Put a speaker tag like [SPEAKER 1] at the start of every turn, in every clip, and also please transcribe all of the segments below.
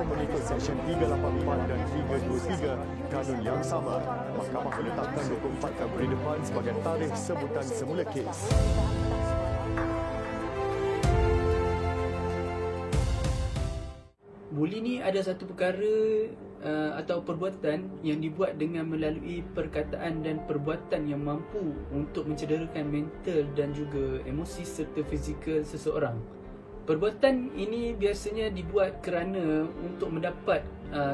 [SPEAKER 1] mengikut Seksyen 384 dan 323 Kanun yang sama, Mahkamah menetapkan 24 Februari depan sebagai tarikh sebutan semula kes.
[SPEAKER 2] Buli ni ada satu perkara atau perbuatan yang dibuat dengan melalui perkataan dan perbuatan yang mampu untuk mencederakan mental dan juga emosi serta fizikal seseorang. Perbuatan ini biasanya dibuat kerana untuk mendapat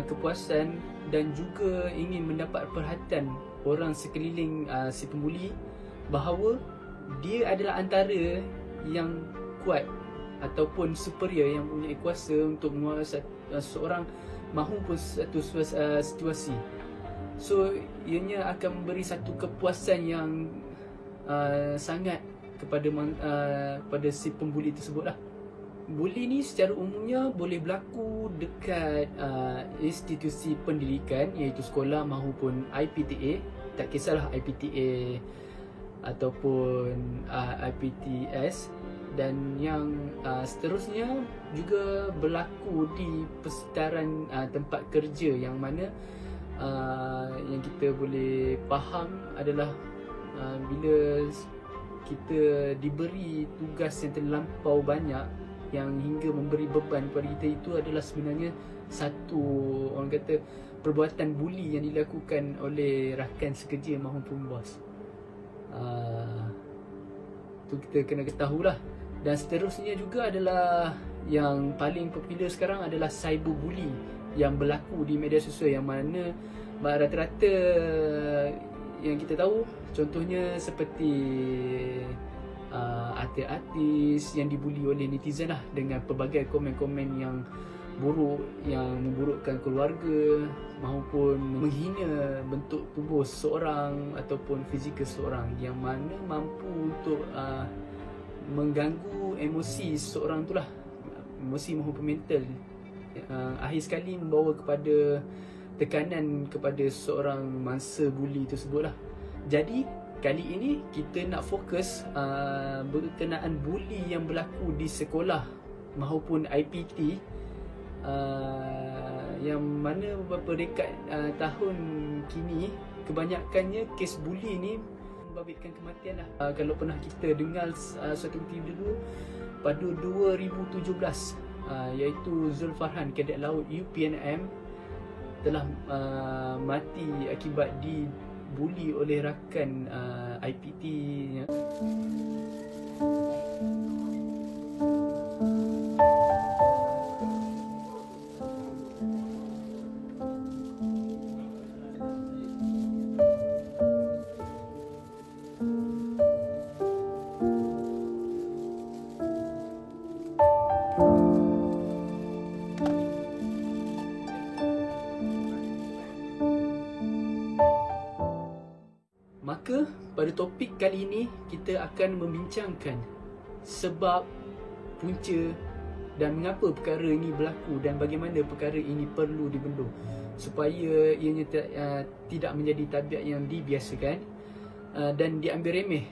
[SPEAKER 2] kepuasan dan juga ingin mendapat perhatian orang sekeliling si pembuli bahawa dia adalah antara yang kuat ataupun superior yang mempunyai kuasa untuk menguasai seseorang mahupun satu situasi. So ianya akan memberi satu kepuasan yang sangat kepada pada si pembuli tersebut lah. Buli ni secara umumnya boleh berlaku dekat institusi pendidikan iaitu sekolah mahupun IPTA. Tak kisahlah IPTA ataupun IPTS. Dan yang seterusnya juga berlaku di persekitaran tempat kerja yang mana yang kita boleh faham adalah bila kita diberi tugas yang terlampau banyak yang hingga memberi beban kepada kita, itu adalah sebenarnya satu, orang kata, perbuatan buli yang dilakukan oleh rakan sekerja maupun bos. Itu kita kena ketahuilah. Dan seterusnya juga adalah yang paling popular sekarang adalah cyberbully yang berlaku di media sosial, yang mana rata-rata yang kita tahu contohnya seperti artis-artis yang dibuli oleh netizen lah dengan pelbagai komen-komen yang buruk, yang memburukkan keluarga maupun menghina bentuk tubuh seseorang ataupun fizikal seseorang, yang mana mampu untuk mengganggu emosi seseorang itulah, emosi maupun mental, akhir sekali membawa kepada tekanan kepada seorang mangsa buli tersebut lah. Jadi kali ini kita nak fokus berkenaan buli yang berlaku di sekolah maupun IPT, yang mana beberapa dekad tahun kini kebanyakannya kes buli ni membabitkan kematian lah. Kalau pernah kita dengar suatu ketika dulu pada 2017, iaitu Zulfarhan, kadet laut UPNM, telah mati akibat dibuli oleh rakan IPT-nya. Maka pada topik kali ini kita akan membincangkan sebab, punca dan mengapa perkara ini berlaku dan bagaimana perkara ini perlu dibendung supaya ianya tidak menjadi tabiat yang dibiasakan dan diambil remeh,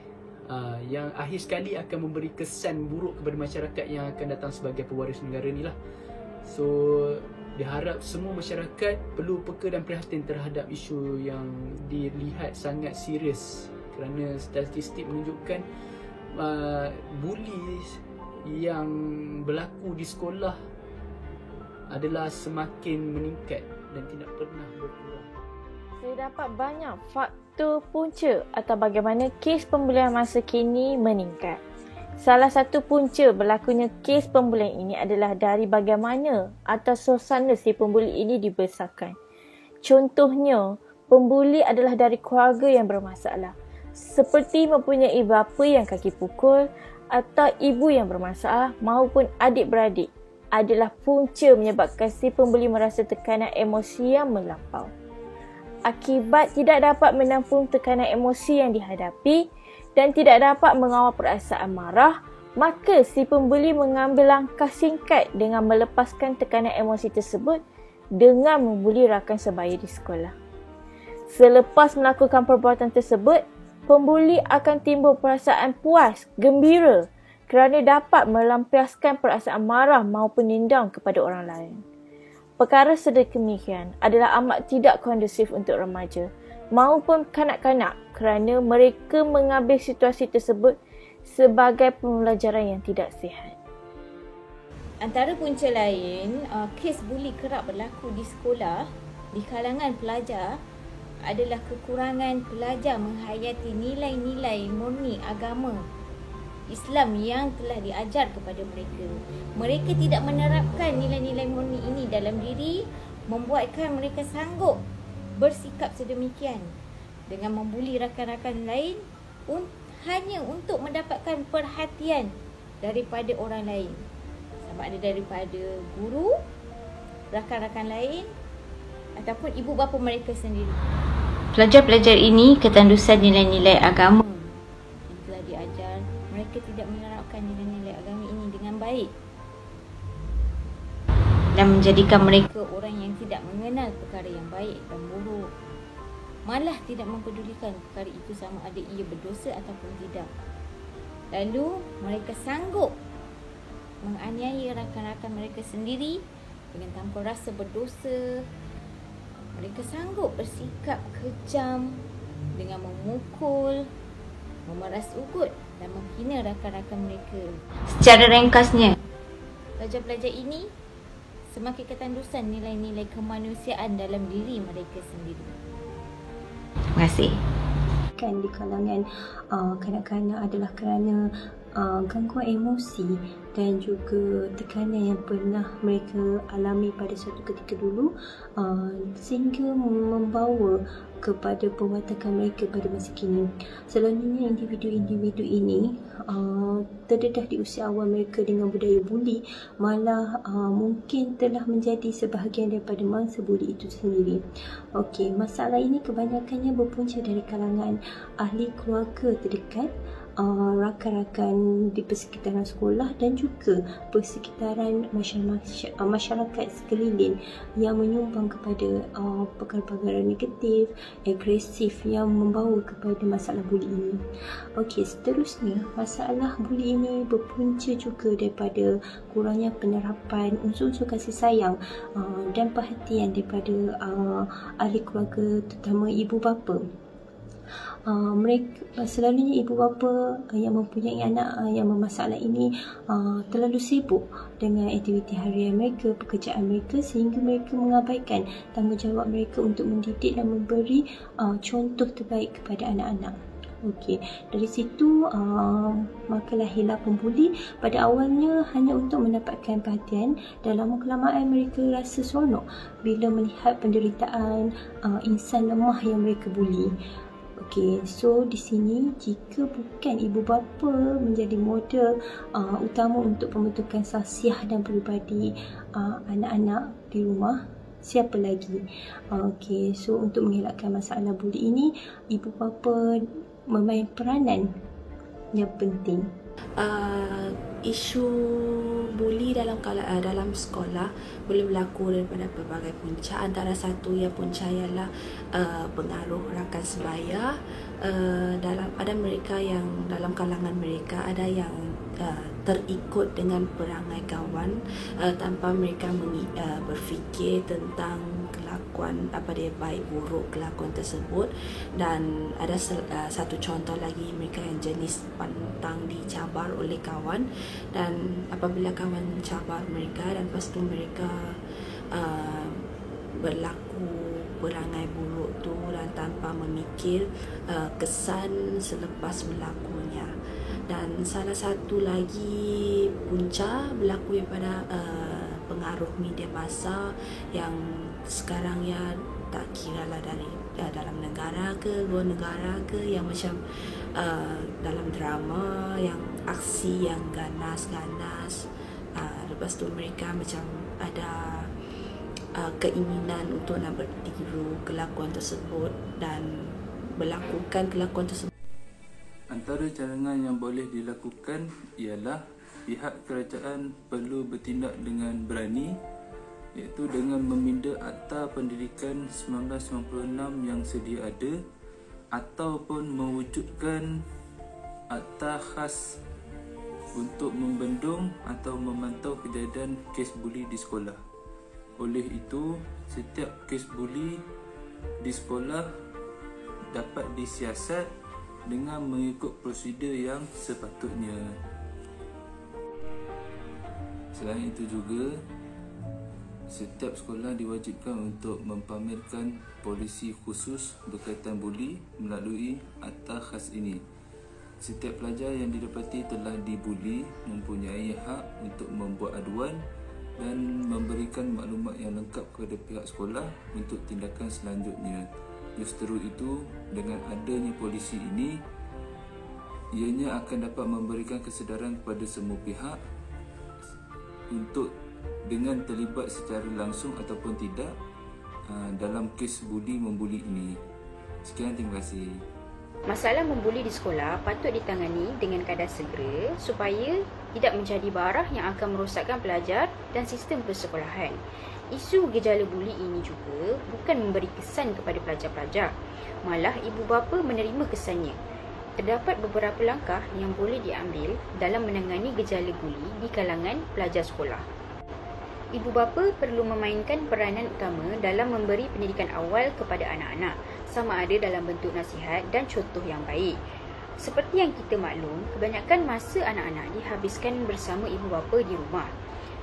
[SPEAKER 2] yang akhir sekali akan memberi kesan buruk kepada masyarakat yang akan datang sebagai pewaris negara ni lah. So diharap semua masyarakat perlu peka dan prihatin terhadap isu yang dilihat sangat serius, kerana statistik menunjukkan buli yang berlaku di sekolah adalah semakin meningkat dan tidak pernah berkurang.
[SPEAKER 3] Terdapat banyak faktor punca atau bagaimana kes pembulian masa kini meningkat. Salah satu punca berlakunya kes pembulian ini adalah dari bagaimana atau suasana si pembuli ini dibesarkan. Contohnya, pembuli adalah dari keluarga yang bermasalah, seperti mempunyai bapa yang kaki pukul atau ibu yang bermasalah maupun adik-beradik, adalah punca menyebabkan si pembuli merasa tekanan emosi yang melampau. Akibat tidak dapat menampung tekanan emosi yang dihadapi dan tidak dapat mengawal perasaan marah, maka si pembuli mengambil langkah singkat dengan melepaskan tekanan emosi tersebut dengan membuli rakan sebaya di sekolah. Selepas melakukan perbuatan tersebut, pembuli akan timbul perasaan puas, gembira kerana dapat melampiaskan perasaan marah maupun dendam kepada orang lain. Perkara sedemikian adalah amat tidak kondusif untuk remaja maupun kanak-kanak kerana mereka mengambil situasi tersebut sebagai pembelajaran yang tidak sihat. Antara punca lain, kes buli kerap berlaku di sekolah di kalangan pelajar adalah kekurangan pelajar menghayati nilai-nilai murni agama Islam yang telah diajar kepada mereka. Mereka tidak menerapkan nilai-nilai murni ini dalam diri, membuatkan mereka sanggup bersikap sedemikian dengan membuli rakan-rakan lain hanya untuk mendapatkan perhatian daripada orang lain. Sama ada daripada guru, rakan-rakan lain ataupun ibu bapa mereka sendiri. Pelajar-pelajar ini ketandusan nilai-nilai agama yang telah diajar, mereka tidak menerapkan nilai-nilai agama ini dengan baik dan menjadikan mereka orang yang tidak mengenal perkara yang baik dan buruk. Malah tidak mempedulikan perkara itu sama ada ia berdosa ataupun tidak. Lalu mereka sanggup menganiaya rakan-rakan mereka sendiri dengan tanpa rasa berdosa. Mereka sanggup bersikap kejam dengan memukul, memeras ugut dan menghina rakan-rakan mereka. Secara ringkasnya, pelajar-pelajar ini semakin ketandusan nilai-nilai kemanusiaan dalam diri mereka sendiri. Terima kasih.
[SPEAKER 4] Di kalangan kanak-kanak adalah kerana gangguan emosi dan juga tekanan yang pernah mereka alami pada suatu ketika dulu, sehingga membawa kepada perwatakan mereka pada masa kini. Selalunya individu-individu ini terdedah di usia awal mereka dengan budaya buli, malah mungkin telah menjadi sebahagian daripada mangsa buli itu sendiri. Okey, masalah ini kebanyakannya berpunca dari kalangan ahli keluarga terdekat, rakan-rakan di persekitaran sekolah dan juga persekitaran masyarakat sekeliling yang menyumbang kepada perkara-perkara negatif, agresif yang membawa kepada masalah buli ini. Okey, seterusnya masalah buli ini berpunca juga daripada kurangnya penerapan unsur-unsur kasih sayang dan perhatian daripada ahli keluarga, terutama ibu bapa. Mereka selalunya ibu bapa yang mempunyai anak yang bermasalah ini terlalu sibuk dengan aktiviti harian mereka, pekerjaan mereka, sehingga mereka mengabaikan tanggungjawab mereka untuk mendidik dan memberi contoh terbaik kepada anak-anak. Okey, dari situ maka lahirlah pembuli. Pada awalnya hanya untuk mendapatkan perhatian, dan lama kelamaan mereka rasa seronok bila melihat penderitaan insan lemah yang mereka buli. Okey, so di sini jika bukan ibu bapa menjadi model utama untuk pembentukan sahsiah dan peribadi anak-anak di rumah, siapa lagi? Okey, so untuk mengelakkan masalah buli ini, ibu bapa memain peranan yang penting.
[SPEAKER 5] Isu buli dalam sekolah boleh berlaku daripada pelbagai punca. Antara satu yang punca ialah pengaruh rakan sebaya. Ada mereka yang dalam kalangan mereka ada yang terikut dengan perangai kawan tanpa mereka berfikir tentang kelakuan apa dia baik buruk kelakuan tersebut. Dan ada satu contoh lagi, mereka yang jenis pantang dicabar oleh kawan, dan apabila kawan mencabar mereka dan lepas tu mereka berlaku perangai buruk tu dan tanpa memikir kesan selepas berlakunya. Dan salah satu lagi punca berlaku daripada pengaruh media massa yang sekarang ya tak kira lah dari dalam negara ke luar negara ke, yang macam dalam drama yang aksi yang ganas-ganas, lepas tu mereka macam ada keinginan untuk nak bertiru kelakuan tersebut dan melakukan kelakuan tersebut.
[SPEAKER 6] Antara cadangan yang boleh dilakukan ialah pihak kerajaan perlu bertindak dengan berani, iaitu dengan meminda Akta Pendidikan 1996 yang sedia ada ataupun mewujudkan akta khas untuk membendung atau memantau kejadian kes buli di sekolah. Oleh itu, setiap kes buli di sekolah dapat disiasat dengan mengikut prosedur yang sepatutnya. Selain itu juga, setiap sekolah diwajibkan untuk mempamerkan polisi khusus berkaitan buli melalui akta khas ini. Setiap pelajar yang didapati telah dibuli mempunyai hak untuk membuat aduan dan memberikan maklumat yang lengkap kepada pihak sekolah untuk tindakan selanjutnya. Justru itu, dengan adanya polisi ini, ianya akan dapat memberikan kesedaran kepada semua pihak untuk dengan terlibat secara langsung ataupun tidak dalam kes buli membuli ini. Sekian, terima kasih.
[SPEAKER 7] Masalah membuli di sekolah patut ditangani dengan kadar segera supaya tidak menjadi barah yang akan merosakkan pelajar dan sistem persekolahan. Isu gejala buli ini juga bukan memberi kesan kepada pelajar-pelajar, malah ibu bapa menerima kesannya. Terdapat beberapa langkah yang boleh diambil dalam menangani gejala buli di kalangan pelajar sekolah. Ibu bapa perlu memainkan peranan utama dalam memberi pendidikan awal kepada anak-anak, sama ada dalam bentuk nasihat dan contoh yang baik. Seperti yang kita maklum, kebanyakan masa anak-anak dihabiskan bersama ibu bapa di rumah.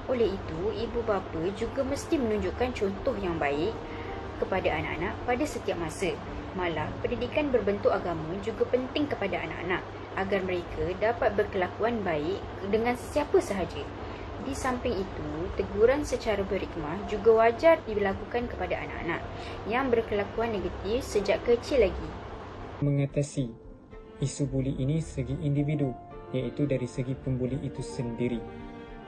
[SPEAKER 7] Oleh itu, ibu bapa juga mesti menunjukkan contoh yang baik kepada anak-anak pada setiap masa. Malah, pendidikan berbentuk agama juga penting kepada anak-anak agar mereka dapat berkelakuan baik dengan sesiapa sahaja. Di samping itu, teguran secara berhikmah juga wajar dilakukan kepada anak-anak yang berkelakuan negatif sejak kecil lagi.
[SPEAKER 8] Mengatasi isu buli ini segi individu, iaitu dari segi pembuli itu sendiri.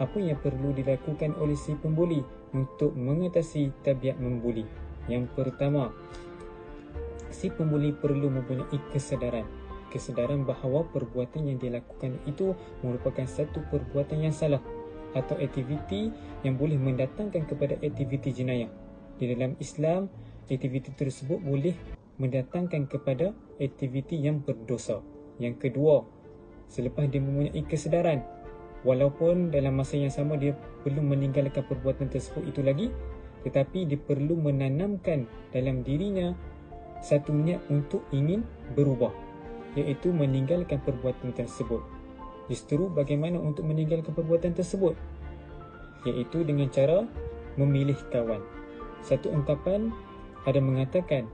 [SPEAKER 8] Apa yang perlu dilakukan oleh si pembuli untuk mengatasi tabiat membuli? Yang pertama, si pembuli perlu mempunyai kesedaran bahawa perbuatan yang dilakukan itu merupakan satu perbuatan yang salah atau aktiviti yang boleh mendatangkan kepada aktiviti jenayah. Di dalam Islam, aktiviti tersebut boleh mendatangkan kepada aktiviti yang berdosa. Yang kedua, selepas dia mempunyai kesedaran, walaupun dalam masa yang sama dia belum meninggalkan perbuatan tersebut itu lagi, tetapi dia perlu menanamkan dalam dirinya satu niat untuk ingin berubah, iaitu meninggalkan perbuatan tersebut. Justru bagaimana untuk meninggalkan perbuatan tersebut? Iaitu dengan cara memilih kawan. Satu ungkapan ada mengatakan,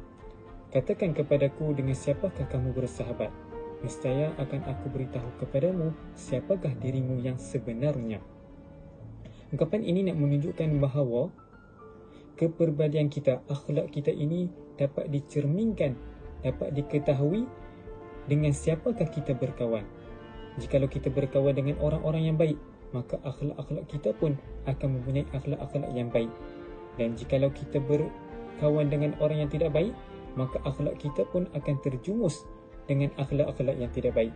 [SPEAKER 8] katakan kepadaku dengan siapakah kamu bersahabat. Nescaya akan aku beritahu kepadamu siapakah dirimu yang sebenarnya. Ungkapan ini nak menunjukkan bahawa kepribadian kita, akhlak kita ini dapat dicerminkan, dapat diketahui dengan siapakah kita berkawan. Jikalau kita berkawan dengan orang-orang yang baik, maka akhlak-akhlak kita pun akan mempunyai akhlak-akhlak yang baik. Dan jikalau kita berkawan dengan orang yang tidak baik, maka akhlak kita pun akan terjumus dengan akhlak-akhlak yang tidak baik.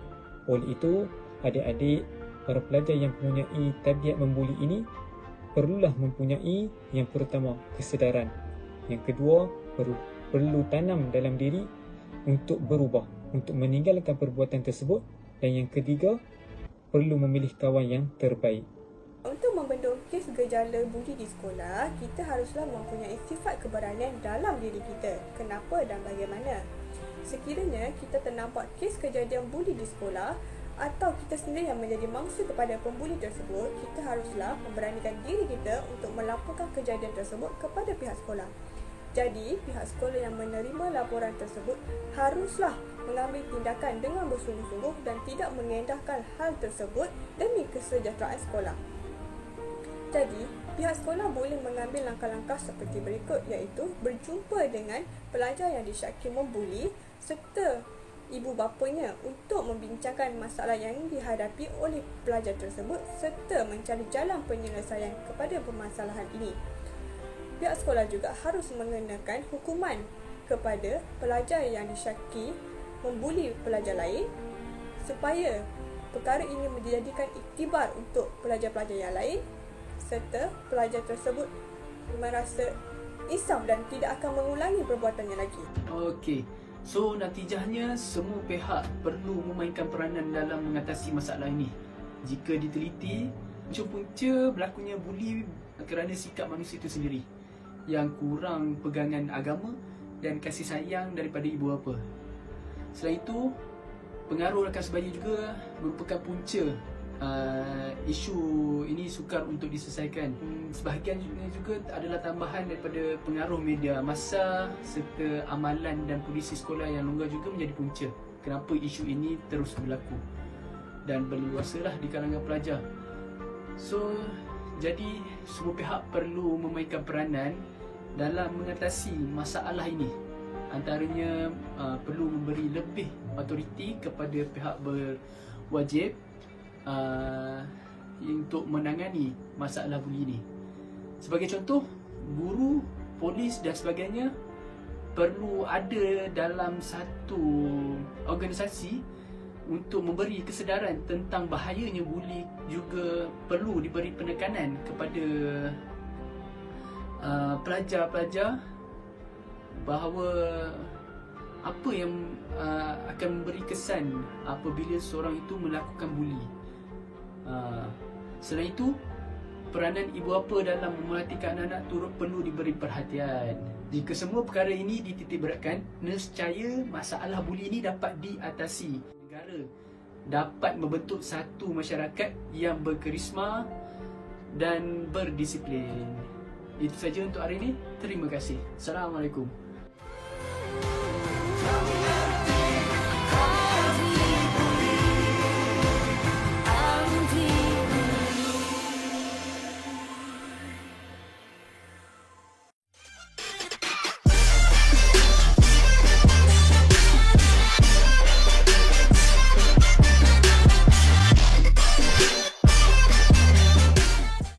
[SPEAKER 8] Oleh itu, adik-adik, para pelajar yang mempunyai tabiat membuli ini perlulah mempunyai yang pertama, kesedaran. Yang kedua, perlu tanam dalam diri untuk berubah, untuk meninggalkan perbuatan tersebut. Dan yang ketiga, perlu memilih kawan yang terbaik.
[SPEAKER 9] Untuk membendung kes gejala buli di sekolah, kita haruslah mempunyai sifat keberanian dalam diri kita. Kenapa dan bagaimana? Sekiranya kita ternampak kes kejadian buli di sekolah atau kita sendiri yang menjadi mangsa kepada pembuli tersebut, kita haruslah memberanikan diri kita untuk melaporkan kejadian tersebut kepada pihak sekolah. Jadi, pihak sekolah yang menerima laporan tersebut haruslah mengambil tindakan dengan bersungguh-sungguh dan tidak mengendahkan hal tersebut demi kesejahteraan sekolah. Jadi, pihak sekolah boleh mengambil langkah-langkah seperti berikut, iaitu berjumpa dengan pelajar yang disyaki membuli serta ibu bapanya untuk membincangkan masalah yang dihadapi oleh pelajar tersebut serta mencari jalan penyelesaian kepada permasalahan ini. Pihak sekolah juga harus mengenakan hukuman kepada pelajar yang disyaki membuli pelajar lain supaya perkara ini menjadikan iktibar untuk pelajar-pelajar yang lain serta pelajar tersebut merasa insaf dan tidak akan mengulangi perbuatannya lagi.
[SPEAKER 2] Okey. So, natijahnya semua pihak perlu memainkan peranan dalam mengatasi masalah ini. Jika diteliti, punca berlakunya buli kerana sikap manusia itu sendiri. yang kurang pegangan agama dan kasih sayang daripada ibu bapa. Selain itu, pengaruh rakan sebaya juga merupakan punca isu ini sukar untuk diselesaikan. Sebahagian juga adalah tambahan daripada pengaruh media massa serta amalan dan polisi sekolah yang longgar juga menjadi punca kenapa isu ini terus berlaku dan berluasalah di kalangan pelajar. So, jadi semua pihak perlu memainkan peranan dalam mengatasi masalah ini. Antaranya perlu memberi lebih autoriti kepada pihak berwajib untuk menangani masalah buli ini. Sebagai contoh, guru, polis dan sebagainya perlu ada dalam satu organisasi untuk memberi kesedaran tentang bahayanya buli. Juga perlu diberi penekanan kepada pelajar-pelajar bahawa apa yang akan memberi kesan apabila seorang itu melakukan buli. Selain itu, peranan ibu bapa dalam memerhatikan anak-anak turut perlu diberi perhatian. Jika semua perkara ini dititikberatkan, nescaya masalah buli ini dapat diatasi. Negara dapat membentuk satu masyarakat yang berkarisma dan berdisiplin. Itu saja untuk hari ini. Terima kasih. Assalamualaikum.